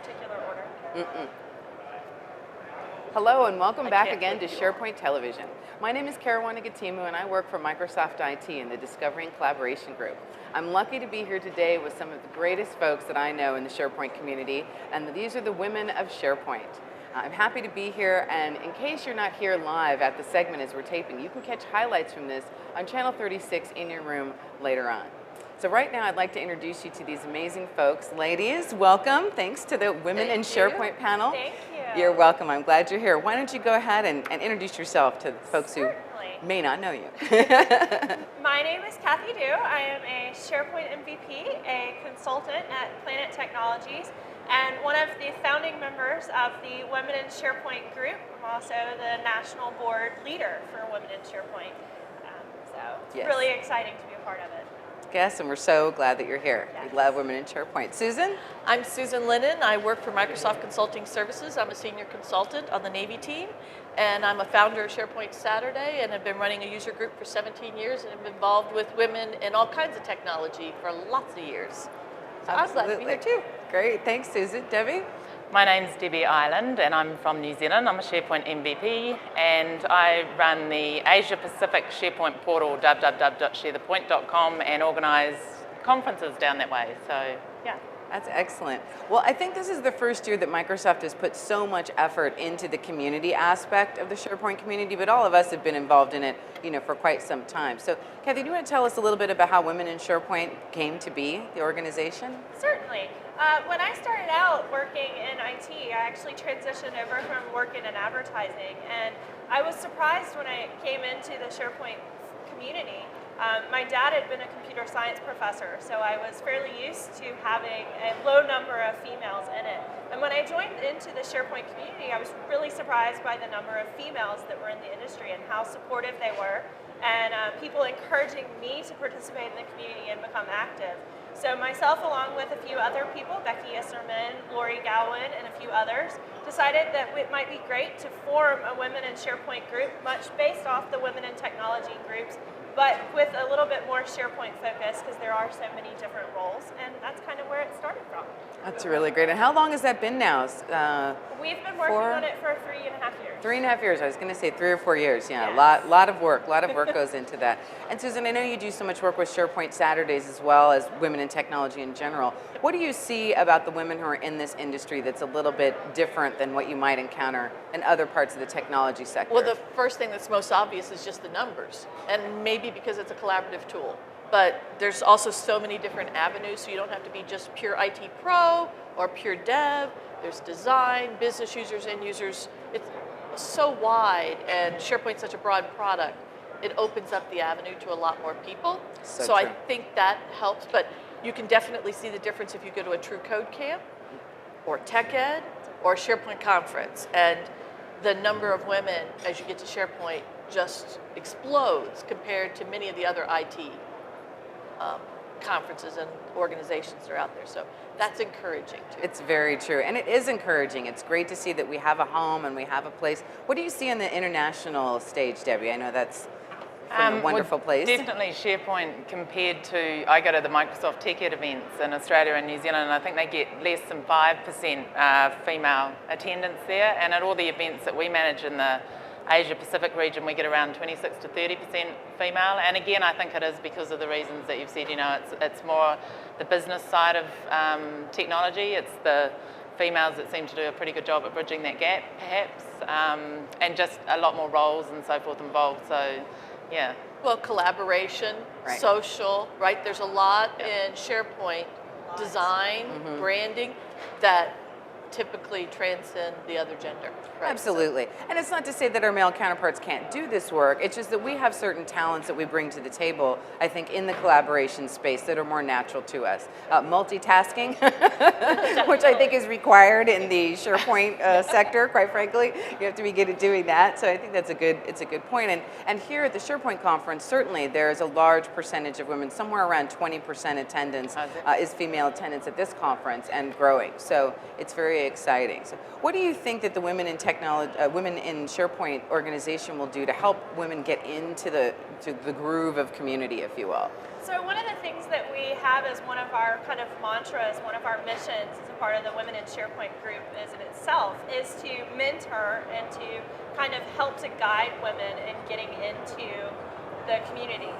particular order. Hello and welcome back again to SharePoint Television. My name is Caroline Gatimu and I work for Microsoft IT in the Discovery and Collaboration Group. I'm lucky to be here today with some of the greatest folks that I know in the SharePoint community, and these are the women of SharePoint. I'm happy to be here, and in case you're not here live at the segment as we're taping, you can catch highlights from this on Channel 36 in your room later on. So right now I'd like to introduce you to these amazing folks. Ladies, welcome. Thanks to the Women in SharePoint panel. Thank you. You're welcome. I'm glad you're here. Why don't you go ahead and introduce yourself to the folks who may not know you. My name is Kathy Du. I am a SharePoint MVP, a consultant at Planet Technologies, and one of the founding members of the Women in SharePoint group. I'm also the national board leader for Women in SharePoint. So it's really exciting to be a part of it. Yes, and we're so glad that you're here. Yes. We love Women in SharePoint. Susan? I'm Susan Lennon. I work for Microsoft Consulting Services. I'm a senior consultant on the Navy team, and I'm a founder of SharePoint Saturday, and I've been running a user group for 17 years, and I'm involved with women in all kinds of technology for lots of years. So I'm glad to be here too. Great, thanks Susan. Debbie? My name's Debbie Ireland and I'm from New Zealand. I'm a SharePoint MVP and I run the Asia Pacific SharePoint portal, www.sharethepoint.com, and organise conferences down that way. So, yeah. That's excellent. Well, I think this is the first year that Microsoft has put so much effort into the community aspect of the SharePoint community, but all of us have been involved in it, for quite some time. So, Kathy, do you want to tell us a little bit about how Women in SharePoint came to be, the organization? Certainly. When I started out working in IT, I actually transitioned over from working in advertising, and I was surprised when I came into the SharePoint community. My dad had been a computer science professor, so I was fairly used to having a low number of females in it. And when I joined into the SharePoint community, I was really surprised by the number of females that were in the industry and how supportive they were, and people encouraging me to participate in the community and become active. So myself, along with a few other people, Becky Isserman, Lori Gowan, and a few others, decided that it might be great to form a Women in SharePoint group, much based off the Women in Technology groups, but with a little bit more SharePoint focus because there are so many different roles, and that's kind of where it started from. That's really great. And how long has that been now? We've been working on it for 3.5 years. 3.5 years. I was going to say 3 or 4 years. Yeah, Yes. a lot of work goes into that. And Susan, I know you do so much work with SharePoint Saturdays as well as women in technology in general. What do you see about the women who are in this industry that's a little bit different than what you might encounter in other parts of the technology sector? Well, the first thing that's most obvious is just the numbers, and maybe because it's a collaborative tool. But there's also so many different avenues, so you don't have to be just pure IT pro or pure dev. There's design, business users, end users. It's so wide, and SharePoint's such a broad product. It opens up the avenue to a lot more people. So I think that helps, but you can definitely see the difference if you go to a True Code camp or Tech Ed or SharePoint conference. And the number of women, as you get to SharePoint, just explodes compared to many of the other IT conferences and organizations that are out there. So that's encouraging too. It's very true, and it is encouraging. It's great to see that we have a home and we have a place. What do you see on the international stage, Debbie? I know that's from a wonderful place. Definitely SharePoint compared to, I go to the Microsoft Tech Ed events in Australia and New Zealand, and I think they get less than 5% female attendance there, and at all the events that we manage in the Asia Pacific region, we get around 26 to 30% female, and again, I think it is because of the reasons that you've said. It's more the business side of technology. It's the females that seem to do a pretty good job at bridging that gap, perhaps, and just a lot more roles and so forth involved. So, yeah. Well, collaboration, social, right? There's a lot in SharePoint design, branding that typically transcend the other gender. Right? Absolutely. And it's not to say that our male counterparts can't do this work. It's just that we have certain talents that we bring to the table, I think, in the collaboration space that are more natural to us. Multitasking, which I think is required in the SharePoint sector, quite frankly. You have to be good at doing that. So I think it's a good point. And here at the SharePoint conference, certainly there is a large percentage of women, somewhere around 20% attendance is female attendance at this conference, and growing. So it's very exciting. So what do you think that the Women in SharePoint organization will do to help women get into the groove of community, if you will? So one of the things that we have as one of our kind of mantras, one of our missions as a part of the Women in SharePoint group is in itself, is to mentor and to kind of help to guide women in getting into the community.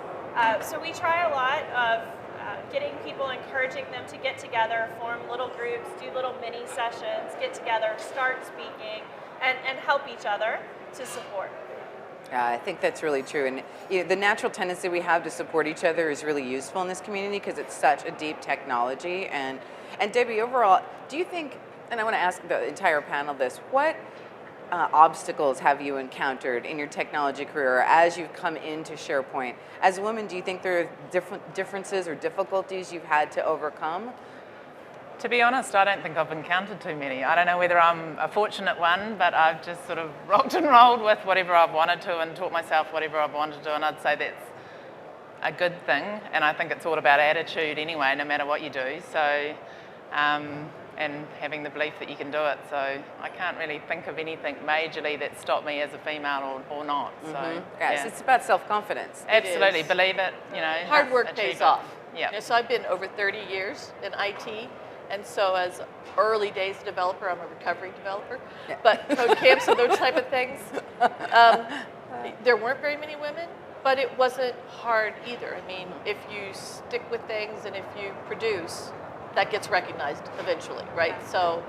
So we try a lot of getting people, encouraging them to get together, form little groups, do little mini sessions, get together, start speaking, and help each other to support. I think that's really true, and the natural tendency we have to support each other is really useful in this community because it's such a deep technology. And Debbie, overall, do you think? And I want to ask the entire panel this: what obstacles have you encountered in your technology career as you've come into SharePoint? As a woman, do you think there are differences or difficulties you've had to overcome? To be honest, I don't think I've encountered too many. I don't know whether I'm a fortunate one, but I've just sort of rocked and rolled with whatever I've wanted to and taught myself whatever I've wanted to do, and I'd say that's a good thing. And I think it's all about attitude anyway, no matter what you do. So, and having the belief that you can do it. So I can't really think of anything majorly that stopped me as a female or not. So, Yes, it's about self-confidence. Absolutely, is. believe it. Hard work achieve pays it. off. Yeah. So I've been over 30 years in IT. And so as early days developer, I'm a recovering developer, but code camps and those type of things, there weren't very many women, but it wasn't hard either. I mean, if you stick with things and if you produce, that gets recognized eventually, right? So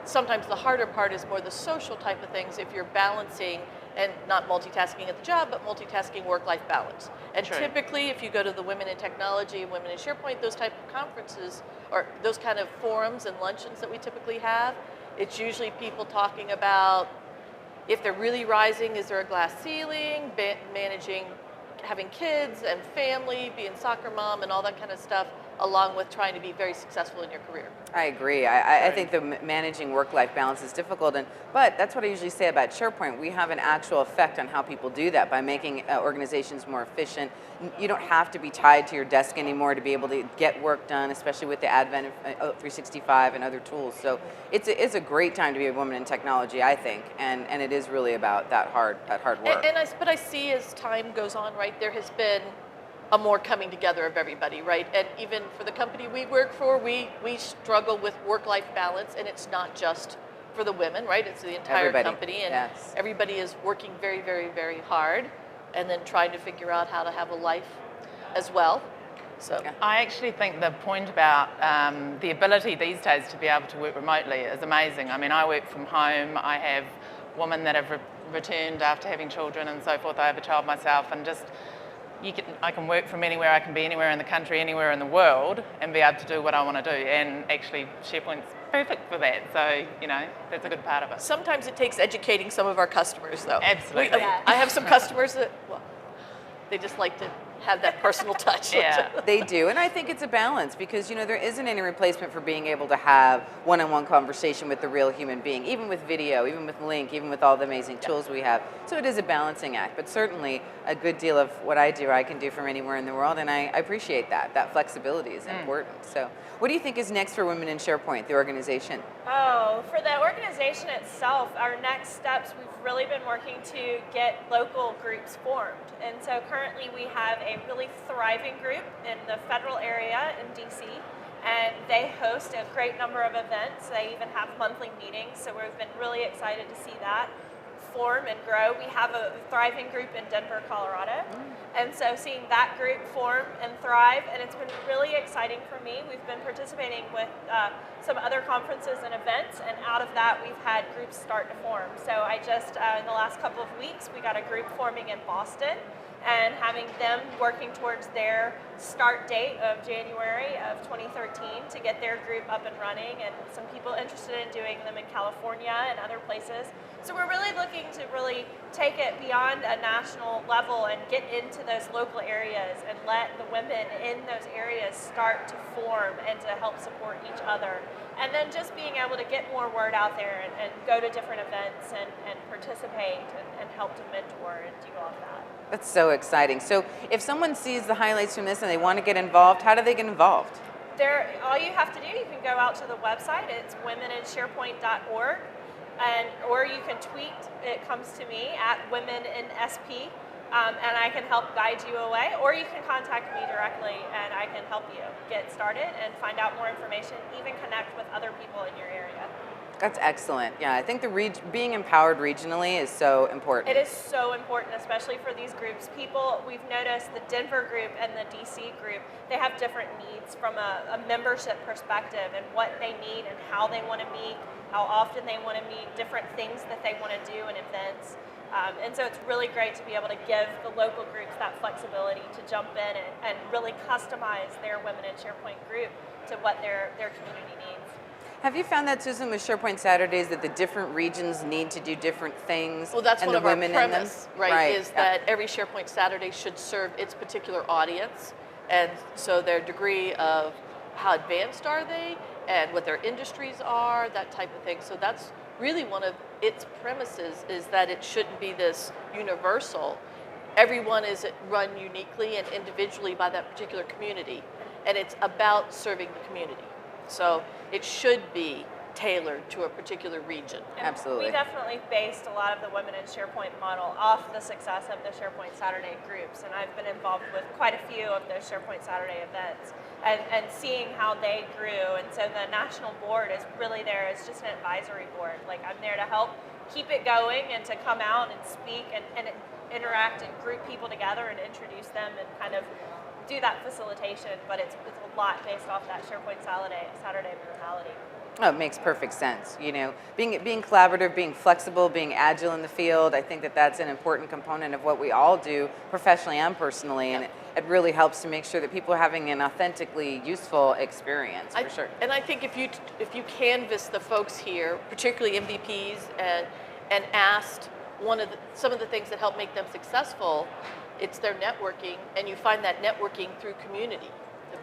sometimes the harder part is more the social type of things if you're balancing and not multitasking at the job, but multitasking work-life balance. And True. typically, if you go to the Women in Technology, Women in SharePoint, those type of conferences, or those kind of forums and luncheons that we typically have, it's usually people talking about if they're really rising, is there a glass ceiling, managing, having kids and family, being soccer mom and all that kind of stuff, along with trying to be very successful in your career. I agree. I think the managing work-life balance is difficult, but that's what I usually say about SharePoint. We have an actual effect on how people do that by making organizations more efficient. You don't have to be tied to your desk anymore to be able to get work done, especially with the advent of 365 and other tools. So it's a great time to be a woman in technology, I think, and it is really about that hard work. But I see as time goes on, right, there has been a more coming together of everybody, right? And even for the company we work for, we struggle with work-life balance, and it's not just for the women, right? It's the entire company, and everybody is working very, very, very hard, and then trying to figure out how to have a life as well. So I actually think the point about the ability these days to be able to work remotely is amazing. I mean, I work from home. I have women that have returned after having children and so forth. I have a child myself, and just I can work from anywhere. I can be anywhere in the country, anywhere in the world, and be able to do what I want to do. And actually, SharePoint's perfect for that. So, that's a good part of it. sometimes it takes educating some of our customers, though. Absolutely. I have some customers that, well, they just like to have that personal touch. Yeah. They do, and I think it's a balance because there isn't any replacement for being able to have one-on-one conversation with the real human being, even with video, even with Link, even with all the amazing tools we have. So it is a balancing act, but certainly a good deal of what I do, I can do from anywhere in the world, and I appreciate that. That flexibility is important. So what do you think is next for Women in SharePoint, the organization? Oh, for the organization itself, our next steps, we've really been working to get local groups formed. And so currently we have a really thriving group in the federal area in DC, and they host a great number of events. They even have monthly meetings, so we've been really excited to see that form and grow. We have a thriving group in Denver, Colorado, and so seeing that group form and thrive, and it's been really exciting for me. We've been participating with some other conferences and events, and out of that we've had groups start to form. So I just, in the last couple of weeks, we got a group forming in Boston, and having them working towards their start date of January of 2013 to get their group up and running, and some people interested in doing them in California and other places. So we're really looking to really take it beyond a national level and get into those local areas and let the women in those areas start to form and to help support each other. And then just being able to get more word out there and go to different events and participate and help to mentor and do all of that. That's so exciting. So if someone sees the highlights from this and they want to get involved, how do they get involved? All you have to do, you can go out to the website. It's womeninsharepoint.org, or you can tweet. It comes to me at womeninsp. and I can help guide you away, or you can contact me directly and I can help you get started and find out more information, even connect with other people in your area. That's excellent. Yeah, I think being empowered regionally is so important. It is so important, especially for these groups. We've noticed the Denver group and the DC group, they have different needs from a membership perspective and what they need and how they want to meet, how often they want to meet, different things that they want to do and events. And so it's really great to be able to give the local groups that flexibility to jump in and really customize their Women in SharePoint group to what their community needs. Have you found that, Susan, with SharePoint Saturdays, that the different regions need to do different things? Well, that's and one the of our women premise, in them? right? Is that every SharePoint Saturday should serve its particular audience, and so their degree of how advanced are they, and what their industries are, that type of thing. So that's really one of its premises, is that it shouldn't be this universal. Everyone is run uniquely and individually by that particular community, and it's about serving the community. So it should be tailored to a particular region. And absolutely. We definitely based a lot of the Women in SharePoint model off the success of the SharePoint Saturday groups, and I've been involved with quite a few of those SharePoint Saturday events and seeing how they grew. And so the national board is really there as just an advisory board. Like, I'm there to help keep it going and to come out and speak and interact and group people together and introduce them and kind of do that facilitation, but it's a lot based off that SharePoint Saturday mentality. Oh, it makes perfect sense. You know, being collaborative, being flexible, being agile in the field. I think that that's an important component of what we all do professionally and personally, and it really helps to make sure that people are having an authentically useful experience, for sure. And I think if you canvass the folks here, particularly MVPs, and asked some of the things that help make them successful, it's their networking, and you find that networking through community,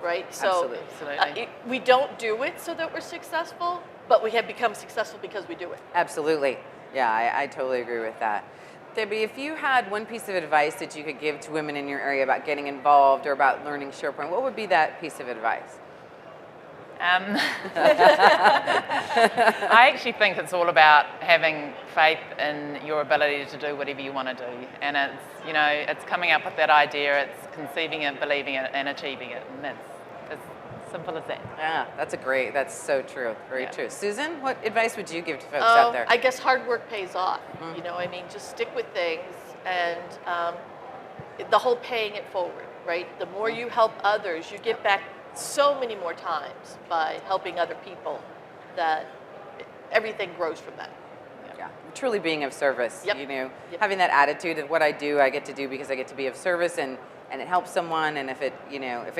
right? So Absolutely. We don't do it so that we're successful, but we have become successful because we do it. Absolutely. Yeah, I totally agree with that. Debbie, if you had one piece of advice that you could give to women in your area about getting involved or about learning SharePoint, what would be that piece of advice? I actually think it's all about having faith in your ability to do whatever you want to do, and it's coming up with that idea, it's conceiving it, believing it, and achieving it, and it's as simple as that. Yeah, that's so true, very true. Susan, what advice would you give to folks out there? I guess hard work pays off. Just stick with things, and the whole paying it forward, right? The more you help others, you get back so many more times by helping other people, that everything grows from that. Yeah, truly being of service. Yep. Having that attitude of what I do, I get to do because I get to be of service, and it helps someone. And if it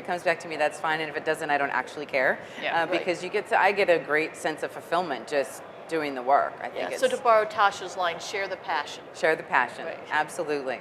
comes back to me, that's fine. And if it doesn't, I don't actually care. Yeah, because I get a great sense of fulfillment just doing the work. I think. So to borrow Tasha's line, share the passion. Share the passion. Right. Absolutely.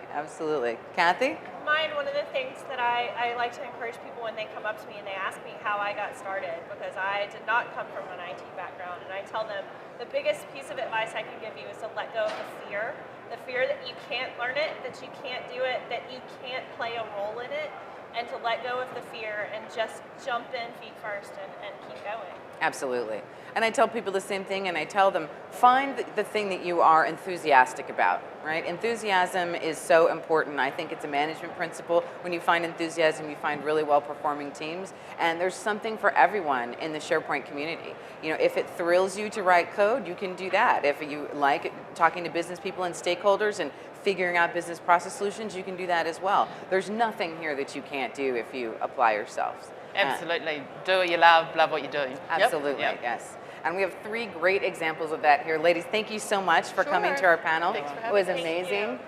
Kathy? Mine, one of the things that I like to encourage people when they come up to me and they ask me how I got started, because I did not come from an IT background, and I tell them the biggest piece of advice I can give you is to let go of the fear that you can't learn it, that you can't do it, that you can't play a role in it, and to let go of the fear and just jump in feet first and keep going. Absolutely. And I tell people the same thing, and I tell them, find the thing that you are enthusiastic about, right? Enthusiasm is so important. I think it's a management principle. When you find enthusiasm, you find really well-performing teams, and there's something for everyone in the SharePoint community. If it thrills you to write code, you can do that. If you like talking to business people and stakeholders and figuring out business process solutions, you can do that as well. There's nothing here that you can't do if you apply yourselves. Absolutely. Do what you love what you do. Absolutely, yes. And we have 3 great examples of that here. Ladies, thank you so much for coming to our panel. Thanks for It having was me. amazing.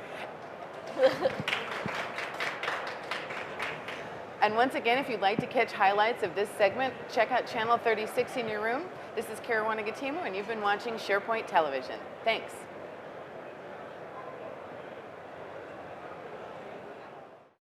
And once again, if you'd like to catch highlights of this segment, check out Channel 36 in your room. This is Kara Wanagatimu, and you've been watching SharePoint Television. Thanks.